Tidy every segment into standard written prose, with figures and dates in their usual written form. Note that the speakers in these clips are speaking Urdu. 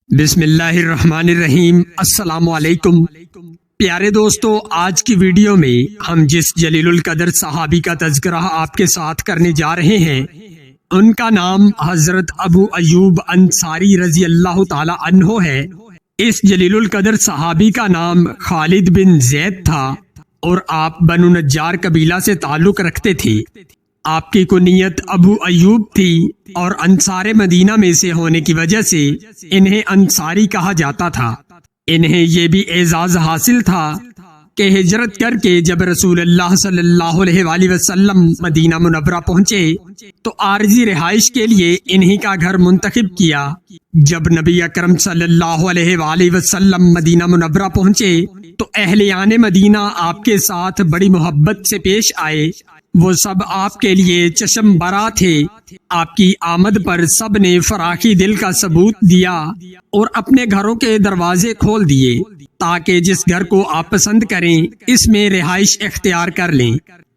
بسم اللہ الرحمن الرحیم۔ السلام علیکم پیارے دوستو، آج کی ویڈیو میں ہم جس جلیل القدر صحابی کا تذکرہ آپ کے ساتھ کرنے جا رہے ہیں ان کا نام حضرت ابو ایوب انصاری رضی اللہ تعالی عنہ ہے۔ اس جلیل القدر صحابی کا نام خالد بن زید تھا اور آپ بنو نجار قبیلہ سے تعلق رکھتے تھے۔ آپ کی کنیت ابو ایوب تھی اور انصار مدینہ میں سے ہونے کی وجہ سے انہیں انصاری کہا جاتا تھا۔ انہیں یہ بھی اعزاز حاصل تھا کہ ہجرت کر کے جب رسول اللہ صلی اللہ علیہ وآلہ وسلم مدینہ منورہ پہنچے تو عارضی رہائش کے لیے انہی کا گھر منتخب کیا۔ جب نبی اکرم صلی اللہ علیہ وآلہ وسلم مدینہ منورہ پہنچے تو اہلیان مدینہ آپ کے ساتھ بڑی محبت سے پیش آئے۔ وہ سب آپ کے لیے چشم برا تھے۔ آپ کی آمد پر سب نے فراخی دل کا ثبوت دیا اور اپنے گھروں کے دروازے کھول دیے تاکہ جس گھر کو آپ پسند کریں اس میں رہائش اختیار کر لیں۔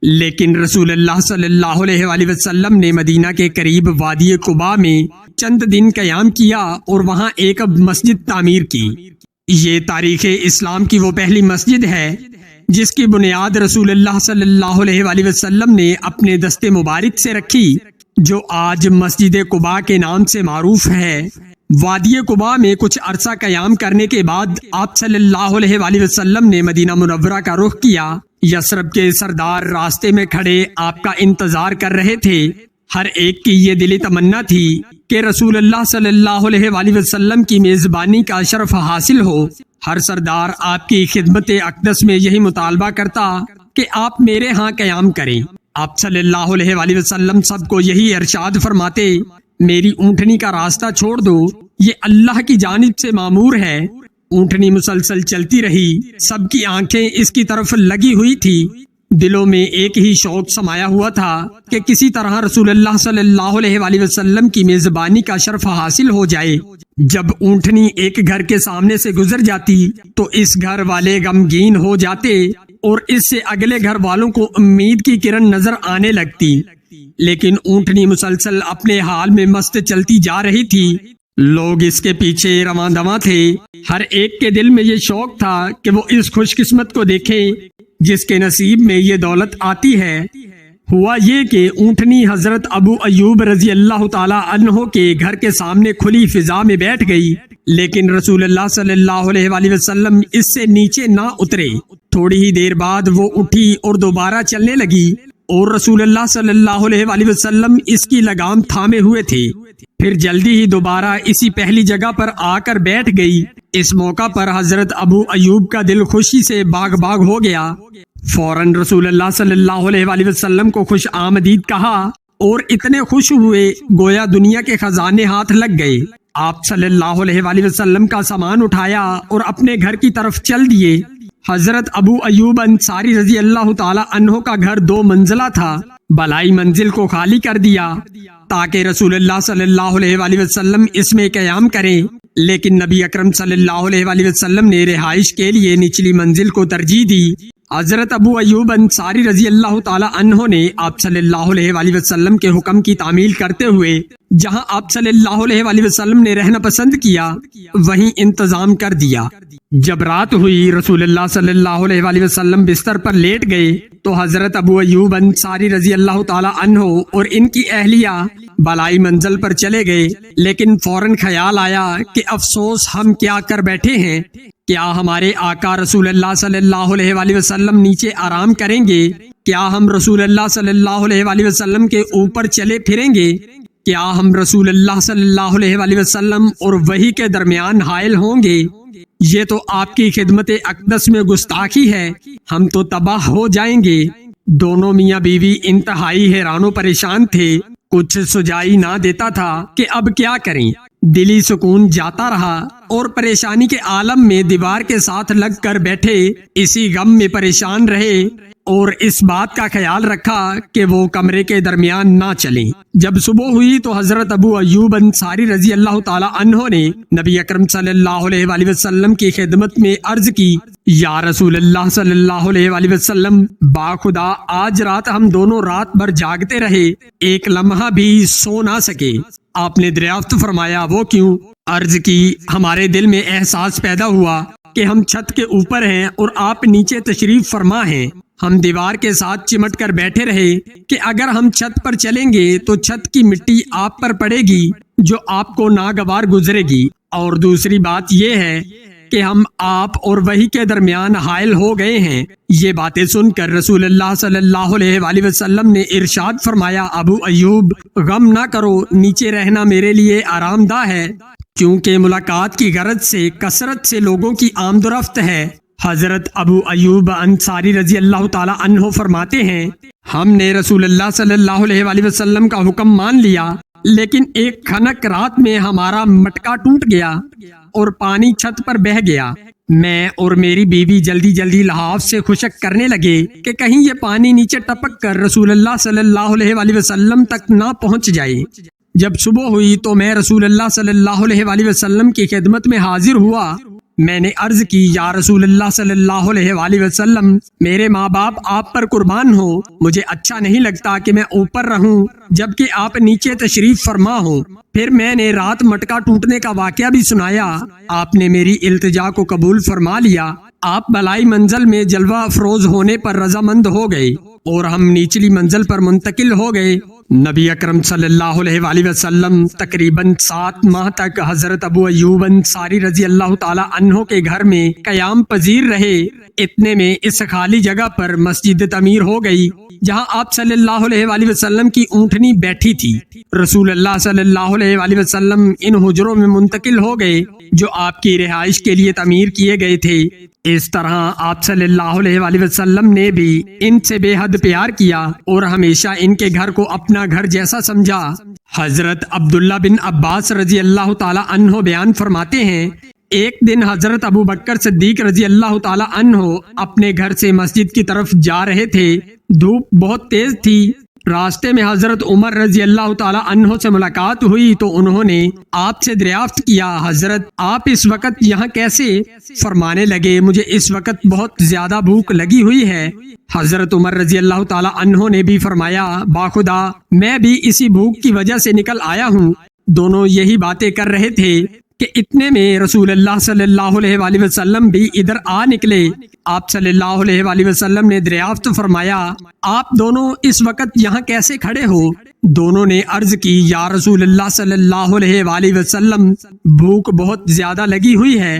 لیکن رسول اللہ صلی اللہ علیہ وآلہ وسلم نے مدینہ کے قریب وادی قباء میں چند دن قیام کیا اور وہاں ایک مسجد تعمیر کی۔ یہ تاریخ اسلام کی وہ پہلی مسجد ہے جس کی بنیاد رسول اللہ صلی اللہ علیہ وآلہ وسلم نے اپنے دست مبارک سے رکھی، جو آج مسجد قباء کے نام سے معروف ہے۔ وادی قباء میں کچھ عرصہ قیام کرنے کے بعد آپ صلی اللہ علیہ وآلہ وسلم نے مدینہ منورہ کا رخ کیا۔ یثرب کے سردار راستے میں کھڑے آپ کا انتظار کر رہے تھے۔ ہر ایک کی یہ دلی تمنا تھی کہ رسول اللہ صلی اللہ علیہ وآلہ وسلم کی میزبانی کا شرف حاصل ہو۔ ہر سردار آپ کی خدمت اقدس میں یہی مطالبہ کرتا کہ آپ میرے ہاں قیام کریں۔ آپ صلی اللہ علیہ وآلہ وسلم سب کو یہی ارشاد فرماتے، میری اونٹنی کا راستہ چھوڑ دو، یہ اللہ کی جانب سے مامور ہے۔ اونٹنی مسلسل چلتی رہی، سب کی آنکھیں اس کی طرف لگی ہوئی تھی۔ دلوں میں ایک ہی شوق سمایا ہوا تھا کہ کسی طرح رسول اللہ صلی اللہ علیہ وآلہ وسلم کی میزبانی کا شرف حاصل ہو جائے۔ جب اونٹنی ایک گھر کے سامنے سے گزر جاتی تو اس گھر والے غمگین ہو جاتے اور اس سے اگلے گھر والوں کو امید کی کرن نظر آنے لگتی، لیکن اونٹنی مسلسل اپنے حال میں مست چلتی جا رہی تھی۔ لوگ اس کے پیچھے رواں دواں تھے۔ ہر ایک کے دل میں یہ شوق تھا کہ وہ اس خوش قسمت کو دیکھے جس کے نصیب میں یہ دولت آتی ہے۔ ہوا یہ کہ اونٹنی حضرت ابو ایوب رضی اللہ تعالی عنہ کے گھر کے سامنے کھلی فضا میں بیٹھ گئی، لیکن رسول اللہ صلی اللہ علیہ وآلہ وسلم اس سے نیچے نہ اترے۔ تھوڑی ہی دیر بعد وہ اٹھی اور دوبارہ چلنے لگی اور رسول اللہ صلی اللہ علیہ وآلہ وسلم اس کی لگام تھامے ہوئے تھے۔ پھر جلدی ہی دوبارہ اسی پہلی جگہ پر آ کر بیٹھ گئی۔ اس موقع پر حضرت ابو ایوب کا دل خوشی سے باغ باغ ہو گیا۔ فوراً رسول اللہ صلی اللہ علیہ وآلہ وسلم کو خوش آمدید کہا اور اتنے خوش ہوئے گویا دنیا کے خزانے ہاتھ لگ گئے۔ آپ صلی اللہ علیہ وآلہ وسلم کا سامان اٹھایا اور اپنے گھر کی طرف چل دیے۔ حضرت ابو ایوب انصاری رضی اللہ تعالی عنہ کا گھر 2 منزلہ تھا۔ بلائی منزل کو خالی کر دیا تاکہ رسول اللہ صلی اللہ علیہ وآلہ وسلم اس میں قیام کریں، لیکن نبی اکرم صلی اللہ علیہ وآلہ وسلم نے رہائش کے لیے نچلی منزل کو ترجیح دی۔ حضرت ابو ایوب انصاری رضی اللہ تعالی عنہ نے آپ صلی اللہ علیہ وآلہ وسلم کے حکم کی تعمیل کرتے ہوئے جہاں آپ صلی اللہ علیہ وآلہ وسلم نے رہنا پسند کیا وہیں انتظام کر دیا۔ جب رات ہوئی رسول اللہ صلی اللہ علیہ وآلہ وسلم بستر پر لیٹ گئے تو حضرت ابو ایوب انصاری رضی اللہ تعالی عنہ اور ان کی اہلیہ بالائی منزل پر چلے گئے، لیکن فوراً خیال آیا کہ افسوس، ہم کیا کر بیٹھے ہیں؟ کیا ہمارے آقا رسول اللہ صلی اللہ علیہ وآلہ وسلم نیچے آرام کریں گے؟ کیا ہم رسول اللہ صلی اللہ علیہ وآلہ وسلم کے اوپر چلے پھریں گے؟ کیا ہم رسول اللہ صلی اللہ علیہ وآلہ وسلم اور وحی کے درمیان حائل ہوں گے؟ یہ تو آپ کی خدمت اقدس میں گستاخی ہے، ہم تو تباہ ہو جائیں گے۔ دونوں میاں بیوی انتہائی حیران و پریشان تھے۔ کچھ سجائی نہ دیتا تھا کہ اب کیا کریں۔ دلی سکون جاتا رہا اور پریشانی کے عالم میں دیوار کے ساتھ لگ کر بیٹھے اسی غم میں پریشان رہے اور اس بات کا خیال رکھا کہ وہ کمرے کے درمیان نہ چلیں۔ جب صبح ہوئی تو حضرت ابو ایوب انصاری رضی اللہ تعالی عنہ نے نبی اکرم صلی اللہ علیہ وآلہ وسلم کی خدمت میں عرض کی، یا رسول اللہ صلی اللہ علیہ وآلہ وسلم، باخدا آج رات ہم دونوں رات بھر جاگتے رہے، ایک لمحہ بھی سو نہ سکے۔ آپ نے دریافت فرمایا وہ کیوں؟ عرض کی ہمارے دل میں احساس پیدا ہوا کہ ہم چھت کے اوپر ہیں اور آپ نیچے تشریف فرما ہیں۔ ہم دیوار کے ساتھ چمٹ کر بیٹھے رہے کہ اگر ہم چھت پر چلیں گے تو چھت کی مٹی آپ پر پڑے گی جو آپ کو ناگوار گزرے گی، اور دوسری بات یہ ہے کہ ہم آپ اور وہی کے درمیان حائل ہو گئے ہیں۔ یہ باتیں سن کر رسول اللہ صلی اللہ علیہ وآلہ وسلم نے ارشاد فرمایا ابو ایوب غم نہ کرو، نیچے رہنا میرے لیے آرام دہ ہے، کیونکہ ملاقات کی غرض سے کثرت سے لوگوں کی آمد و رفت ہے۔ حضرت ابو ایوب انصاری رضی اللہ تعالی عنہ فرماتے ہیں ہم نے رسول اللہ صلی اللہ علیہ وآلہ وسلم کا حکم مان لیا، لیکن ایک کھنک رات میں ہمارا مٹکا ٹوٹ گیا اور پانی چھت پر بہہ گیا۔ میں اور میری بیوی جلدی جلدی لحاف سے خشک کرنے لگے کہ کہیں یہ پانی نیچے ٹپک کر رسول اللہ صلی اللہ علیہ وآلہ وسلم تک نہ پہنچ جائے۔ جب صبح ہوئی تو میں رسول اللہ صلی اللہ علیہ وآلہ وسلم کی خدمت میں حاضر ہوا۔ میں نے عرض کی یا رسول اللہ صلی اللہ علیہ وآلہ وسلم، میرے ماں باپ آپ پر قربان ہو، مجھے اچھا نہیں لگتا کہ میں اوپر رہوں جبکہ آپ نیچے تشریف فرما ہو۔ پھر میں نے رات مٹکا ٹوٹنے کا واقعہ بھی سنایا۔ آپ نے میری التجا کو قبول فرما لیا۔ آپ بلائی منزل میں جلوہ افروز ہونے پر رضامند ہو گئے اور ہم نچلی منزل پر منتقل ہو گئے۔ نبی اکرم صلی اللہ علیہ وآلہ وسلم تقریباً 7 ماہ تک حضرت ابو ایوب انصاری رضی اللہ تعالی عنہ کے گھر میں قیام پذیر رہے۔ اتنے میں اس خالی جگہ پر مسجد تعمیر ہو گئی جہاں آپ صلی اللہ علیہ وآلہ وسلم کی اونٹنی بیٹھی تھی۔ رسول اللہ صلی اللہ علیہ وآلہ وسلم ان حجروں میں منتقل ہو گئے جو آپ کی رہائش کے لیے تعمیر کیے گئے تھے۔ اس طرح آپ صلی اللہ علیہ وآلہ وسلم نے بھی ان سے بے حد پیار کیا اور ہمیشہ ان کے گھر کو اپنا گھر جیسا سمجھا۔ حضرت عبداللہ بن عباس رضی اللہ تعالی عنہ بیان فرماتے ہیں ایک دن حضرت ابو بکر صدیق رضی اللہ تعالی عنہ اپنے گھر سے مسجد کی طرف جا رہے تھے۔ دھوپ بہت تیز تھی۔ راستے میں حضرت عمر رضی اللہ تعالی عنہ سے ملاقات ہوئی تو انہوں نے آپ سے دریافت کیا حضرت آپ اس وقت یہاں کیسے؟ فرمانے لگے مجھے اس وقت بہت زیادہ بھوک لگی ہوئی ہے۔ حضرت عمر رضی اللہ تعالی عنہ نے بھی فرمایا باخدا میں بھی اسی بھوک کی وجہ سے نکل آیا ہوں۔ دونوں یہی باتیں کر رہے تھے کہ اتنے میں رسول اللہ صلی اللہ علیہ وآلہ وسلم بھی ادھر آ نکلے۔ آپ صلی اللہ علیہ وآلہ وسلم نے دریافت فرمایا آپ دونوں اس وقت یہاں کیسے کھڑے ہو؟ دونوں نے عرض کی یا رسول اللہ صلی اللہ علیہ وآلہ وسلم بھوک بہت زیادہ لگی ہوئی ہے۔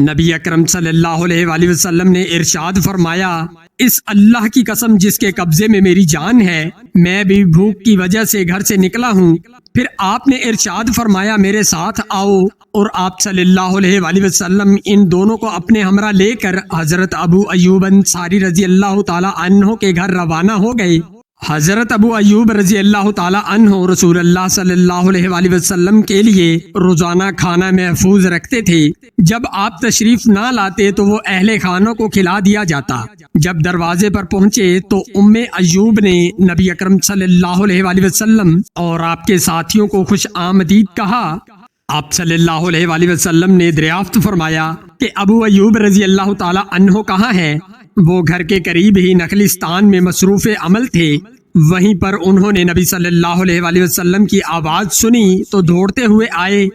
نبی اکرم صلی اللہ علیہ وآلہ وسلم نے ارشاد فرمایا اس اللہ کی قسم جس کے قبضے میں میری جان ہے میں بھی بھوک کی وجہ سے گھر سے نکلا ہوں۔ پھر آپ نے ارشاد فرمایا میرے ساتھ آؤ، اور آپ صلی اللہ علیہ وآلہ وسلم ان دونوں کو اپنے ہمراہ لے کر حضرت ابو ایوب انصاری رضی اللہ تعالی عنہ کے گھر روانہ ہو گئے۔ حضرت ابو ایوب رضی اللہ تعالی عنہ رسول اللہ صلی اللہ علیہ وآلہ وسلم کے لیے روزانہ کھانا محفوظ رکھتے تھے۔ جب آپ تشریف نہ لاتے تو وہ اہل خانوں کو کھلا دیا جاتا۔ جب دروازے پر پہنچے تو ام ایوب نے نبی اکرم صلی اللہ علیہ وآلہ وسلم اور آپ کے ساتھیوں کو خوش آمدید کہا۔ آپ صلی اللہ علیہ وآلہ وسلم نے دریافت فرمایا کہ ابو ایوب رضی اللہ تعالی عنہ کہاں ہے؟ وہ گھر کے قریب ہی نخلستان میں مصروف عمل تھے۔ وہیں پر انہوں نے نبی صلی اللہ علیہ وآلہ وسلم کی آواز سنی تو دوڑتے ہوئے آئے۔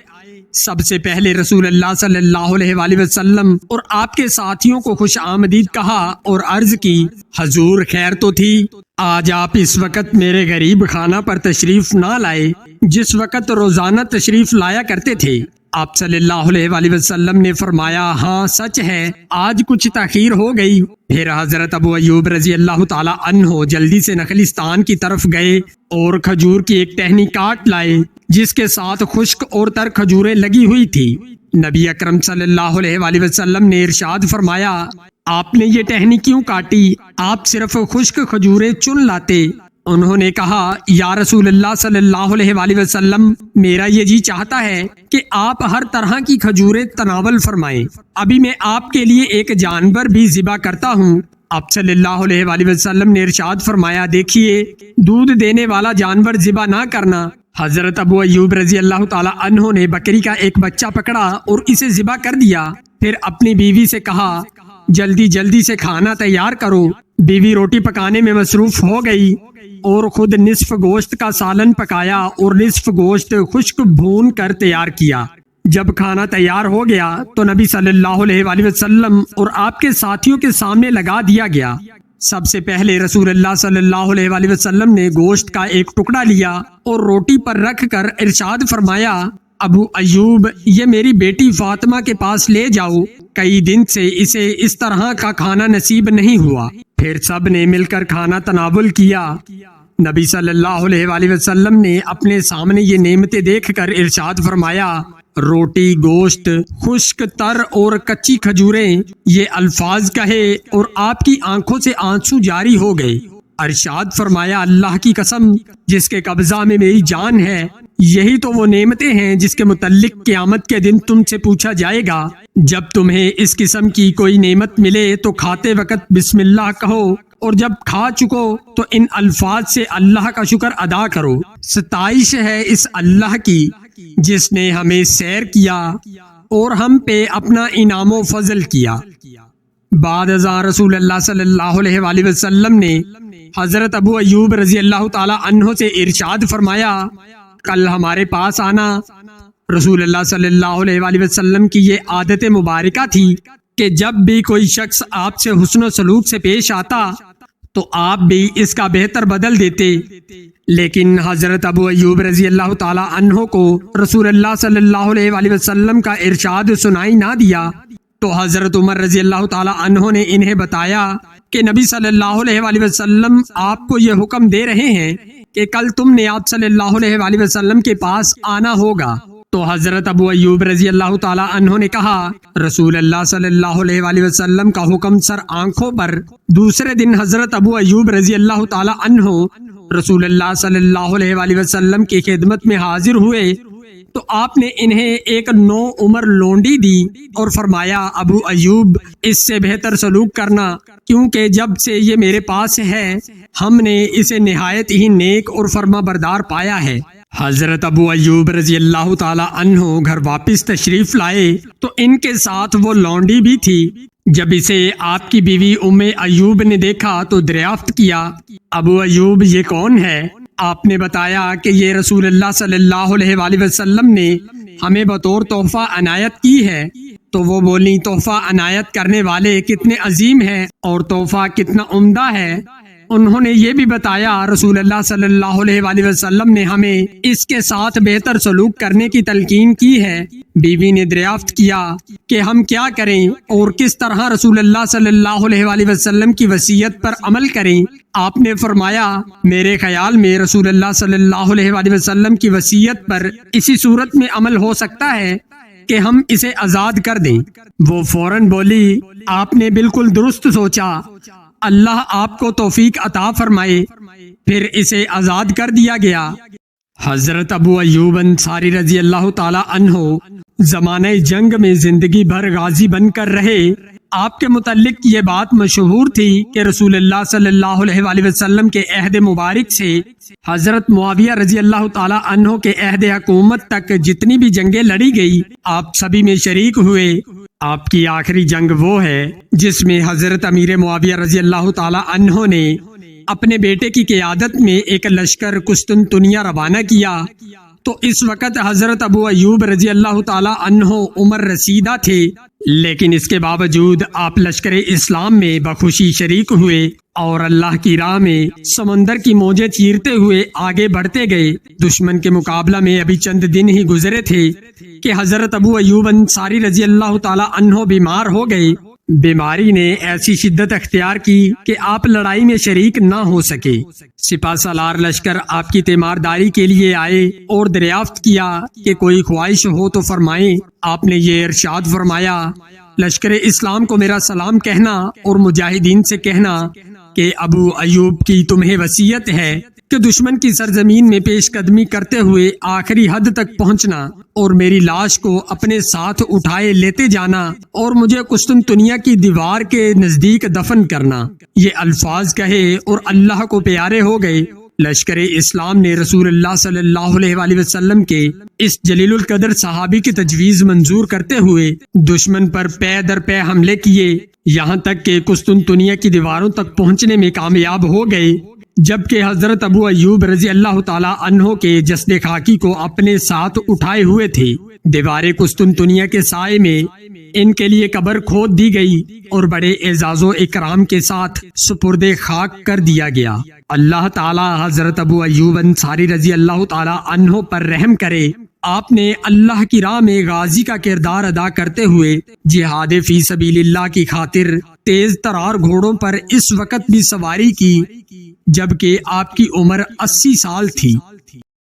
سب سے پہلے رسول اللہ صلی اللہ علیہ وآلہ وسلم اور آپ کے ساتھیوں کو خوش آمدید کہا اور عرض کی حضور خیر تو تھی؟ آج آپ اس وقت میرے غریب خانہ پر تشریف نہ لائے جس وقت روزانہ تشریف لایا کرتے تھے۔ آپ صلی اللہ علیہ وآلہ وسلم نے فرمایا ہاں سچ ہے آج کچھ تاخیر ہو گئی۔ پھر حضرت ابو ایوب رضی اللہ تعالی عنہ جلدی سے نخلستان کی طرف گئے اور کھجور کی ایک ٹہنی کاٹ لائے جس کے ساتھ خشک اور تر کھجوریں لگی ہوئی تھی۔ نبی اکرم صلی اللہ علیہ وآلہ وسلم نے ارشاد فرمایا آپ نے یہ ٹہنی کیوں کاٹی؟ آپ صرف خشک کھجوریں چن لاتے۔ انہوں نے کہا یا رسول اللہ صلی اللہ علیہ وآلہ وسلم میرا یہ جی چاہتا ہے کہ آپ ہر طرح کی کھجوریں تناول فرمائیں، ابھی میں آپ کے لیے ایک جانور بھی ذبح کرتا ہوں۔ آپ صلی اللہ علیہ وآلہ وسلم نے ارشاد فرمایا دیکھیے دودھ دینے والا جانور ذبح نہ کرنا۔ حضرت ابو ایوب رضی اللہ تعالی عنہ نے بکری کا ایک بچہ پکڑا اور اسے ذبح کر دیا۔ پھر اپنی بیوی سے کہا جلدی جلدی سے کھانا تیار کرو بیوی روٹی پکانے میں مصروف ہو گئی اور خود نصف گوشت کا سالن پکایا اور نصف گوشت خشک بھون کر تیار کیا۔ جب کھانا تیار ہو گیا تو نبی صلی اللہ علیہ وآلہ وسلم اور آپ کے ساتھیوں کے سامنے لگا دیا گیا۔ سب سے پہلے رسول اللہ صلی اللہ علیہ وآلہ وسلم نے گوشت کا ایک ٹکڑا لیا اور روٹی پر رکھ کر ارشاد فرمایا، ابو ایوب، یہ میری بیٹی فاطمہ کے پاس لے جاؤ، کئی دن سے اسے اس طرح کا کھانا نصیب نہیں ہوا۔ پھر سب نے مل کر کھانا تناول کیا۔ نبی صلی اللہ علیہ وآلہ وسلم نے اپنے سامنے یہ نعمتیں دیکھ کر ارشاد فرمایا، روٹی، گوشت، خشک تر اور کچی کھجوریں، یہ الفاظ کہے اور آپ کی آنکھوں سے آنسو جاری ہو گئے۔ ارشاد فرمایا، اللہ کی قسم جس کے قبضہ میں میری جان ہے، یہی تو وہ نعمتیں ہیں جس کے متعلق قیامت کے دن تم سے پوچھا جائے گا۔ جب تمہیں اس قسم کی کوئی نعمت ملے تو کھاتے وقت بسم اللہ کہو، اور جب کھا چکو تو ان الفاظ سے اللہ کا شکر ادا کرو۔ ستائش ہے اس اللہ کی جس نے ہمیں سیر کیا اور ہم پہ اپنا انعام و فضل کیا۔ بعد ازاں رسول اللہ صلی اللہ علیہ وآلہ وسلم نے حضرت ابو ایوب رضی اللہ تعالی عنہ سے ارشاد فرمایا، کل ہمارے پاس آنا۔ رسول اللہ صلی اللہ علیہ وآلہ وسلم کی یہ عادت مبارکہ تھی کہ جب بھی کوئی شخص آپ سے حسن و سلوک سے پیش آتا تو آپ بھی اس کا بہتر بدل دیتے، لیکن حضرت ابو ایوب رضی اللہ تعالی عنہ کو رسول اللہ صلی اللہ علیہ وآلہ وسلم کا ارشاد سنائی نہ دیا تو حضرت عمر رضی اللہ تعالی عنہ نے انہیں بتایا کہ نبی صلی اللہ علیہ وآلہ وسلم آپ کو یہ حکم دے رہے ہیں کہ کل تم نے آپ صلی اللہ علیہ وآلہ وسلم کے پاس آنا ہوگا۔ تو حضرت ابو ایوب رضی اللہ تعالی عنہ نے کہا، رسول اللہ صلی اللہ علیہ وآلہ وسلم کا حکم سر آنکھوں پر۔ دوسرے دن حضرت ابو ایوب رضی اللہ تعالی عنہ رسول اللہ صلی اللہ علیہ وآلہ وسلم کی خدمت میں حاضر ہوئے تو آپ نے انہیں ایک نو عمر لونڈی دی اور فرمایا، ابو ایوب، اس سے بہتر سلوک کرنا، کیونکہ جب سے یہ میرے پاس ہے ہم نے اسے نہایت ہی نیک اور فرما بردار پایا ہے۔ حضرت ابو ایوب رضی اللہ تعالی عنہ گھر واپس تشریف لائے تو ان کے ساتھ وہ لونڈی بھی تھی۔ جب اسے آپ کی بیوی ام ایوب نے دیکھا تو دریافت کیا، ابو ایوب یہ کون ہے؟ آپ نے بتایا کہ یہ رسول اللہ صلی اللہ علیہ وآلہ وسلم نے ہمیں بطور تحفہ عنایت کی ہے۔ تو وہ بولی، تحفہ عنایت کرنے والے کتنے عظیم ہیں اور تحفہ کتنا عمدہ ہے۔ انہوں نے یہ بھی بتایا، رسول اللہ صلی اللہ علیہ وآلہ وسلم نے ہمیں اس کے ساتھ بہتر سلوک کرنے کی تلقین کی ہے۔ بیوی نے دریافت کیا کہ ہم کیا کریں اور کس طرح رسول اللہ صلی اللہ علیہ وآلہ وسلم کی وصیت پر عمل کریں؟ آپ نے فرمایا، میرے خیال میں رسول اللہ صلی اللہ علیہ وآلہ وسلم کی وصیت پر اسی صورت میں عمل ہو سکتا ہے کہ ہم اسے آزاد کر دیں۔ وہ فوراً بولی، آپ نے بالکل درست سوچا، اللہ آپ کو توفیق عطا فرمائے۔ پھر اسے آزاد کر دیا گیا۔ حضرت ابو ایوب انصاری رضی اللہ تعالی عنہ زمانہ جنگ میں زندگی بھر غازی بن کر رہے۔ آپ کے متعلق یہ بات مشہور تھی کہ رسول اللہ صلی اللہ علیہ وآلہ وسلم کے عہد مبارک سے حضرت معاویہ رضی اللہ تعالی عنہ کے عہد حکومت تک جتنی بھی جنگیں لڑی گئی، آپ سبھی میں شریک ہوئے۔ آپ کی آخری جنگ وہ ہے جس میں حضرت امیر معاویہ رضی اللہ تعالی عنہ نے اپنے بیٹے کی قیادت میں ایک لشکر قسطنطنیہ روانہ کیا۔ تو اس وقت حضرت ابو ایوب رضی اللہ تعالی عنہ عمر رسیدہ تھے، لیکن اس کے باوجود آپ لشکر اسلام میں بخوشی شریک ہوئے اور اللہ کی راہ میں سمندر کی موجیں چیرتے ہوئے آگے بڑھتے گئے۔ دشمن کے مقابلہ میں ابھی چند دن ہی گزرے تھے کہ حضرت ابو ایوب انصاری رضی اللہ تعالی عنہ بیمار ہو گئے۔ بیماری نے ایسی شدت اختیار کی کہ آپ لڑائی میں شریک نہ ہو سکے۔ سپہ سالار لشکر آپ کی تیمارداری کے لیے آئے اور دریافت کیا کہ کوئی خواہش ہو تو فرمائیں۔ آپ نے یہ ارشاد فرمایا، لشکر اسلام کو میرا سلام کہنا اور مجاہدین سے کہنا کہ ابو ایوب کی تمہیں وصیت ہے کہ دشمن کی سرزمین میں پیش قدمی کرتے ہوئے آخری حد تک پہنچنا اور میری لاش کو اپنے ساتھ اٹھائے لیتے جانا اور مجھے قسطنطنیہ کی دیوار کے نزدیک دفن کرنا۔ یہ الفاظ کہے اور اللہ کو پیارے ہو گئے لشکر اسلام نے رسول اللہ صلی اللہ علیہ وآلہ وسلم کے اس جلیل القدر صحابی کی تجویز منظور کرتے ہوئے دشمن پر پے در پے حملے کیے، یہاں تک کہ قسطنطنیہ کی دیواروں تک پہنچنے میں کامیاب ہو گئے، جبکہ حضرت ابو ایوب رضی اللہ تعالی عنہ کے جسد خاکی کو اپنے ساتھ اٹھائے ہوئے تھے۔ دیوار قسطنطنیہ کے سائے میں ان کے لیے قبر کھود دی گئی اور بڑے اعزاز و اکرام کے ساتھ سپرد خاک کر دیا گیا۔ اللہ تعالی حضرت ابو ایوب انصاری رضی اللہ تعالی عنہ پر رحم کرے۔ آپ نے اللہ کی راہ میں غازی کا کردار ادا کرتے ہوئے جہاد فی سبیل اللہ کی خاطر تیز ترار گھوڑوں پر اس وقت بھی سواری کی جبکہ آپ کی عمر 80 سال تھی۔